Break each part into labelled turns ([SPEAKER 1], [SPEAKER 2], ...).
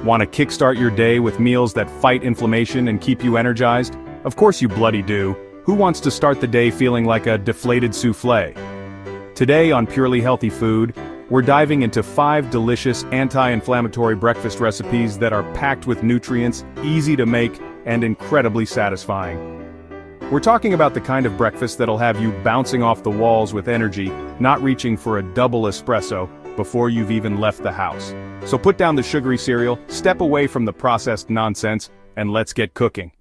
[SPEAKER 1] Want to kickstart your day with meals that fight inflammation and keep you energized? Of course you bloody do. Who wants to start the day feeling like a deflated souffle? Today on Purely Healthy Food, we're diving into 5 delicious anti-inflammatory breakfast recipes that are packed with nutrients, easy to make, and incredibly satisfying. We're talking about the kind of breakfast that'll have you bouncing off the walls with energy, not reaching for a double espresso before you've even left the house. So put down the sugary cereal, step away from the processed nonsense, and let's get cooking.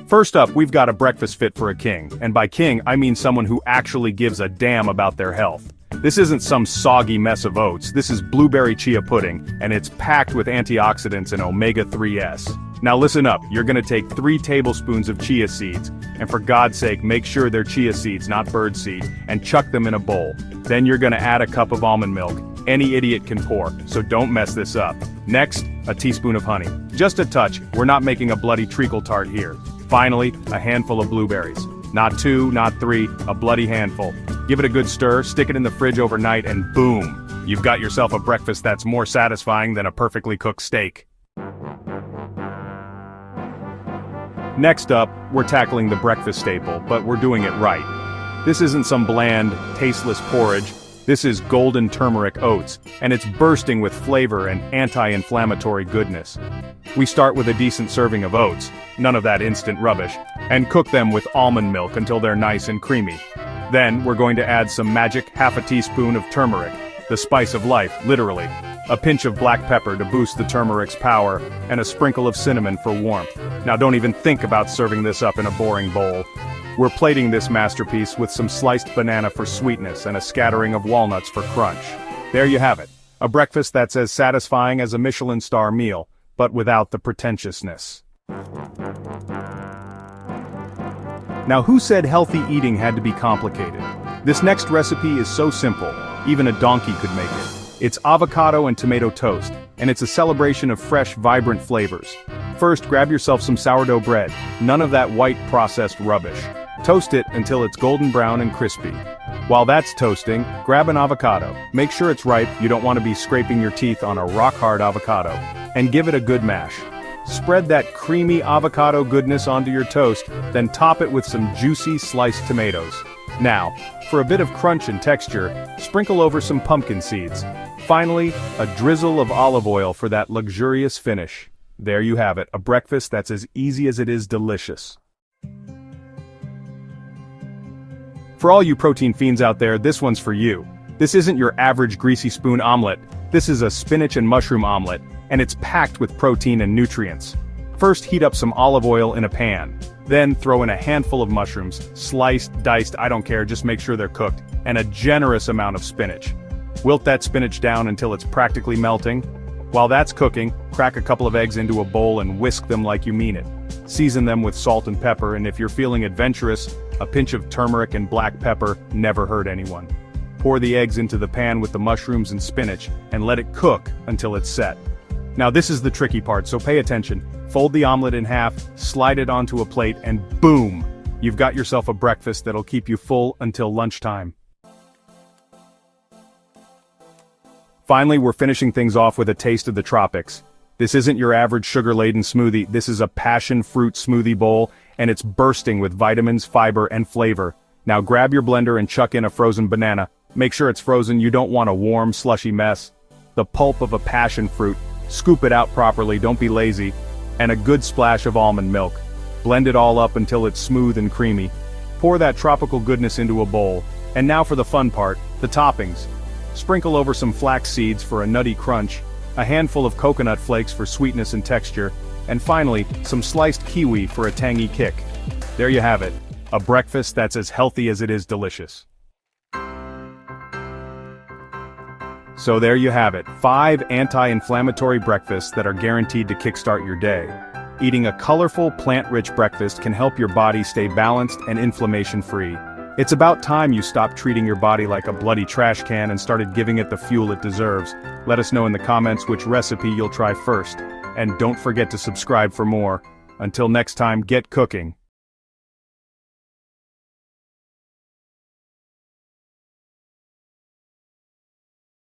[SPEAKER 1] First up, we've got a breakfast fit for a king, and by king, I mean someone who actually gives a damn about their health. This isn't some soggy mess of oats, this is blueberry chia pudding, and it's packed with antioxidants and omega-3s. Now listen up, you're gonna take 3 tablespoons of chia seeds, and for God's sake make sure they're chia seeds, not bird seed, and chuck them in a bowl. Then you're gonna add a cup of almond milk. Any idiot can pour, so don't mess this up. Next, a teaspoon of honey. Just a touch, we're not making a bloody treacle tart here. Finally, a handful of blueberries. Not 2, not 3, a bloody handful. Give it a good stir, stick it in the fridge overnight, and boom! You've got yourself a breakfast that's more satisfying than a perfectly cooked steak. Next up, we're tackling the breakfast staple, but we're doing it right. This isn't some bland, tasteless porridge. This is golden turmeric oats, and it's bursting with flavor and anti-inflammatory goodness. We start with a decent serving of oats, none of that instant rubbish, and cook them with almond milk until they're nice and creamy. Then, we're going to add some magic half a teaspoon of turmeric, the spice of life, literally. A pinch of black pepper to boost the turmeric's power, and a sprinkle of cinnamon for warmth. Now don't even think about serving this up in a boring bowl. We're plating this masterpiece with some sliced banana for sweetness and a scattering of walnuts for crunch. There you have it. A breakfast that's as satisfying as a Michelin star meal, but without the pretentiousness. Now who said healthy eating had to be complicated? This next recipe is so simple, even a donkey could make it. It's avocado and tomato toast, and it's a celebration of fresh, vibrant flavors. First, grab yourself some sourdough bread, none of that white processed rubbish. Toast it until it's golden brown and crispy. While that's toasting, grab an avocado. Make sure it's ripe, you don't want to be scraping your teeth on a rock-hard avocado. And give it a good mash. Spread that creamy avocado goodness onto your toast, then top it with some juicy sliced tomatoes. Now, for a bit of crunch and texture, sprinkle over some pumpkin seeds. Finally, a drizzle of olive oil for that luxurious finish. There you have it, a breakfast that's as easy as it is delicious. For all you protein fiends out there, this one's for you. This isn't your average greasy spoon omelette. This is a spinach and mushroom omelette, and it's packed with protein and nutrients. First, heat up some olive oil in a pan. Then, throw in a handful of mushrooms, sliced, diced, I don't care, just make sure they're cooked, and a generous amount of spinach. Wilt that spinach down until it's practically melting. While that's cooking, crack a couple of eggs into a bowl and whisk them like you mean it. Season them with salt and pepper, and if you're feeling adventurous, a pinch of turmeric and black pepper never hurt anyone. Pour the eggs into the pan with the mushrooms and spinach, and let it cook until it's set. Now this is the tricky part, so pay attention. Fold the omelet in half, slide it onto a plate, and boom! You've got yourself a breakfast that'll keep you full until lunchtime. Finally, we're finishing things off with a taste of the tropics. This isn't your average sugar-laden smoothie, this is a passion fruit smoothie bowl, and it's bursting with vitamins, fiber, and flavor. Now grab your blender and chuck in a frozen banana. Make sure it's frozen, you don't want a warm, slushy mess. The pulp of a passion fruit. Scoop it out properly, don't be lazy. And a good splash of almond milk. Blend it all up until it's smooth and creamy. Pour that tropical goodness into a bowl. And now for the fun part, the toppings. Sprinkle over some flax seeds for a nutty crunch, a handful of coconut flakes for sweetness and texture, and finally, some sliced kiwi for a tangy kick. There you have it, a breakfast that's as healthy as it is delicious. So there you have it, 5 anti-inflammatory breakfasts that are guaranteed to kickstart your day. Eating a colorful, plant-rich breakfast can help your body stay balanced and inflammation-free. It's about time you stopped treating your body like a bloody trash can and started giving it the fuel it deserves. Let us know in the comments which recipe you'll try first. And don't forget to subscribe for more. Until next time, get cooking.